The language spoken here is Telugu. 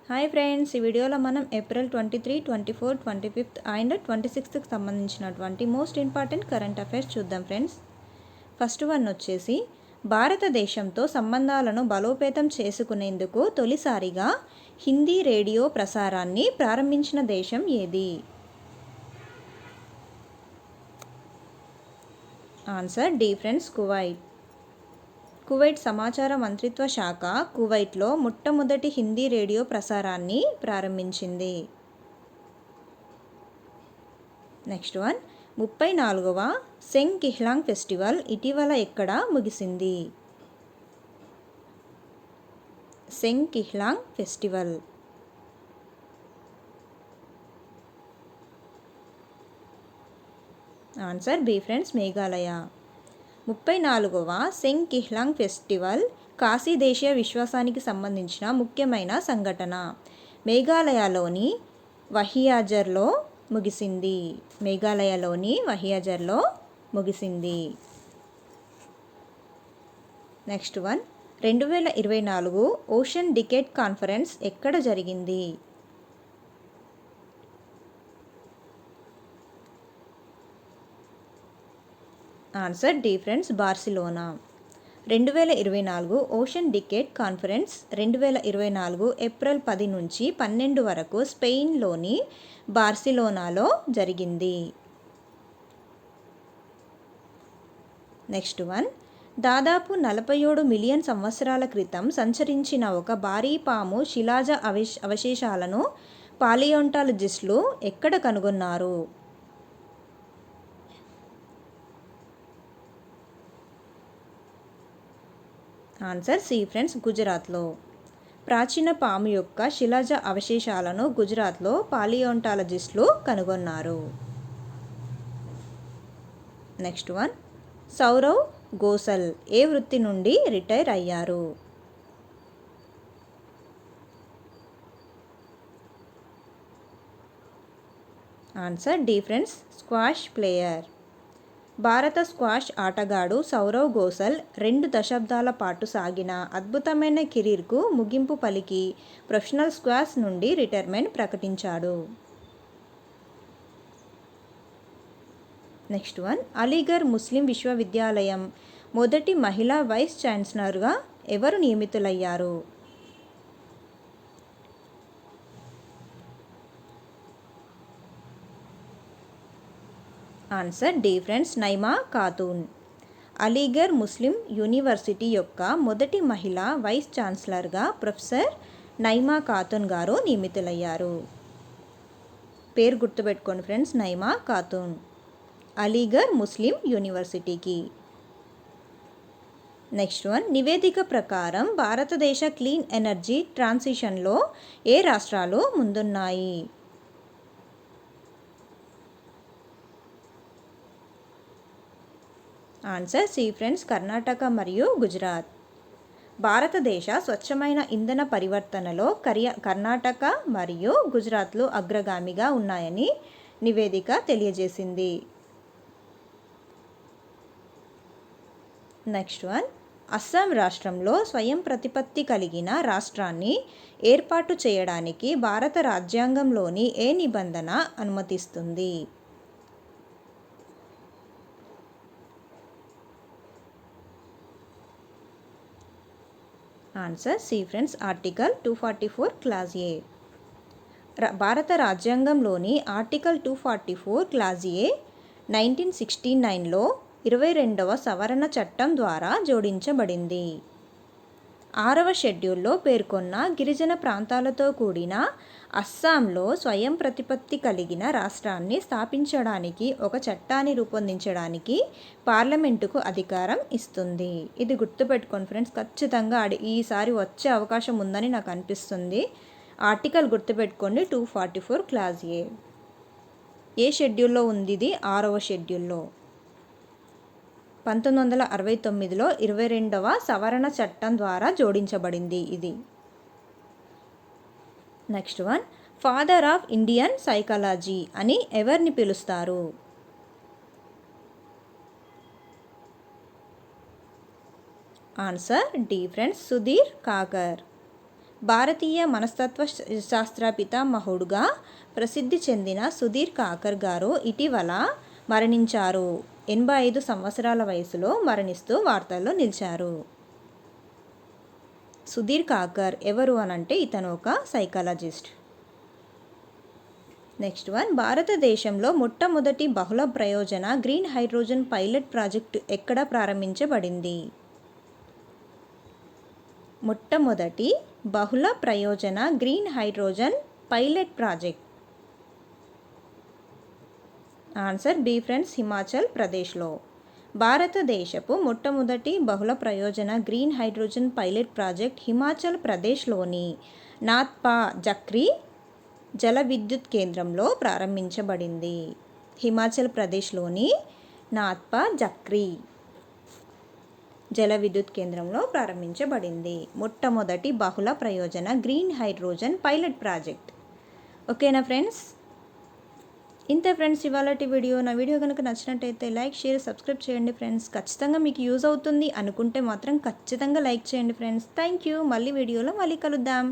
హాయ్ ఫ్రెండ్స్, ఈ వీడియోలో మనం ఏప్రిల్ 23, 24, 25 అండ్ 26కి సంబంధించినటువంటి మోస్ట్ ఇంపార్టెంట్ కరెంట్ అఫైర్స్ చూద్దాం ఫ్రెండ్స్. ఫస్ట్ వన్ వచ్చేసి భారతదేశంతో సంబంధాలను బలోపేతం చేసుకునేందుకు తొలిసారిగా హిందీ రేడియో ప్రసారాన్ని ప్రారంభించిన దేశం ఏది? Answer D friends, Kuwait. Kuwait సమాచార మంత్రిత్వ శాఖ కువైట్లో మొట్టమొదటి హిందీ రేడియో ప్రసారాన్ని ప్రారంభించింది. నెక్స్ట్ వన్, 34వ సెంగ్ కిహ్లాంగ్ ఫెస్టివల్ ఇటీవల ఎక్కడ ముగిసింది? Seng Kihlang festival. Answer B friends, Meghalaya. 34వ సెంగ్ కిహ్లాంగ్ ఫెస్టివల్ కాశీ దేశీయ విశ్వాసానికి సంబంధించిన ముఖ్యమైన సంఘటన మేఘాలయలోని వహియాజర్లో ముగిసింది. Next one, 2024 ocean decade conference ఎక్కడ జరిగింది? Answer D friends, Barcelona. 2024 ocean decade conference 2024 April 10 నుంచి 12 వరకు స్పెయిన్లోని బార్సిలోనాలో జరిగింది. నెక్స్ట్ వన్, దాదాపు 47 మిలియన్ సంవత్సరాల క్రితం సంచరించిన ఒక భారీ పాము శిలాజ అవశేషాలను పాలియోంటాలజిస్టులు ఎక్కడ కనుగొన్నారు? ఆన్సర్ సి ఫ్రెండ్స్, గుజరాత్లో. ప్రాచీన పాము యొక్క శిలాజ అవశేషాలను గుజరాత్లో పాలియోంటాలజిస్టులు కనుగొన్నారు. నెక్స్ట్ వన్, సౌరవ్ గోసల్ ఏ వృత్తి నుండి రిటైర్ అయ్యారు? Answer D friends, squash player. భారత స్క్వాష్ ఆటగాడు సౌరవ్ గోసల్ 2 దశాబ్దాల పాటు సాగిన అద్భుతమైన కెరీర్కు ముగింపు పలికి ప్రొఫెషనల్ స్క్వాష్ నుండి రిటైర్మెంట్ ప్రకటించాడు. నెక్స్ట్ వన్, అలీగర్ ముస్లిం విశ్వవిద్యాలయం మొదటి మహిళా వైస్ ఛాన్సలర్గా ఎవరు నియమితులయ్యారు? Answer D friends, Naima Khatoon. Aligarh Muslim university యొక్క మొదటి మహిళా వైస్ ఛాన్సలర్గా ప్రొఫెసర్ నైమా ఖాతూన్ గారు నియమితులయ్యారు. పేరు గుర్తుపెట్టుకోండి ఫ్రెండ్స్, నైమా ఖాతూన్, అలీగర్ ముస్లిం యూనివర్సిటీకి. నెక్స్ట్ వన్, నివేదిక ప్రకారం భారతదేశ క్లీన్ ఎనర్జీ ట్రాన్సిషన్లో ఏ రాష్ట్రాలు ముందున్నాయి? ఆన్సర్ సి ఫ్రెండ్స్, కర్ణాటక మరియు గుజరాత్. భారతదేశ స్వచ్ఛమైన ఇంధన పరివర్తనలో కర్ణాటక మరియు గుజరాత్లు అగ్రగామిగా ఉన్నాయని నివేదిక తెలియజేసింది. నెక్స్ట్ వన్, అస్సాం రాష్ట్రంలో స్వయం ప్రతిపత్తి కలిగిన రాష్ట్రాన్ని ఏర్పాటు చేయడానికి భారత రాజ్యాంగంలోని ఏ నిబంధన అనుమతిస్తుంది? Answer C friends, article 244 clause A. భారత రాజ్యాంగంలోని ఆర్టికల్ 244 క్లాజ్ ఏ 1969లో 22వ సవరణ చట్టం ద్వారా జోడించబడింది. 6వ షెడ్యూల్లో పేర్కొన్న గిరిజన ప్రాంతాలతో కూడిన అస్సాంలో స్వయం ప్రతిపత్తి కలిగిన రాష్ట్రాన్ని స్థాపించడానికి ఒక చట్టాన్ని రూపొందించడానికి పార్లమెంటుకు అధికారం ఇస్తుంది. ఇది గుర్తుపెట్టుకోండి ఫ్రెండ్స్, ఖచ్చితంగా ఈసారి వచ్చే అవకాశం ఉందని నాకు అనిపిస్తుంది. ఆర్టికల్ గుర్తుపెట్టుకోండి, 244 క్లాజ్ ఏ. ఏ షెడ్యూల్లో ఉంది ఇది? 6వ షెడ్యూల్లో. 1969లో 22వ సవరణ చట్టం ద్వారా జోడించబడింది ఇది. Next one, father of Indian psychology అని ఎవరిని పిలుస్తారు? Answer D friends, Sudhir Kakar. భారతీయ మనస్తత్వ శాస్త్ర పితామహుడుగా ప్రసిద్ధి చెందిన సుధీర్ కాకర్ గారు ఇటీవల మరణించారు. 85 సంవత్సరాల వయసులో మరణిస్తూ వార్తల్లో నిలిచారు. సుధీర్ కాకర్ ఎవరు అనంటే ఇతను ఒక సైకాలజిస్ట్. నెక్స్ట్ వన్, భారతదేశంలో మొట్టమొదటి బహుళ ప్రయోజన గ్రీన్ హైడ్రోజన్ పైలట్ ప్రాజెక్టు ఎక్కడ ప్రారంభించబడింది? మొట్టమొదటి బహుళ ప్రయోజన green hydrogen pilot project. Answer B friends, Himachal ప్రదేశ్లో. భారతదేశపు మొట్టమొదటి బహుళ ప్రయోజన green hydrogen pilot project Himachal ప్రదేశ్లోని నాథ్పా జక్రీ జల విద్యుత్ కేంద్రంలో ప్రారంభించబడింది. హిమాచల్ ప్రదేశ్లోని నాథ్పా జక్రీ జల విద్యుత్ కేంద్రంలో ప్రారంభించబడింది మొట్టమొదటి బహుళ ప్రయోజన గ్రీన్ హైడ్రోజన్ పైలట్ ప్రాజెక్ట్. ఓకేనా ఫ్రెండ్స్? ఇంతే ఫ్రెండ్స్ ఇవాళటి వీడియో. నా వీడియో కనుక నచ్చినట్టయితే లైక్, షేర్, సబ్స్క్రైబ్ చేయండి ఫ్రెండ్స్. ఖచ్చితంగా మీకు యూజ్ అవుతుంది అనుకుంటే మాత్రం ఖచ్చితంగా లైక్ చేయండి ఫ్రెండ్స్. Thank you. మళ్ళీ వీడియోలో మళ్ళీ కలుద్దాం.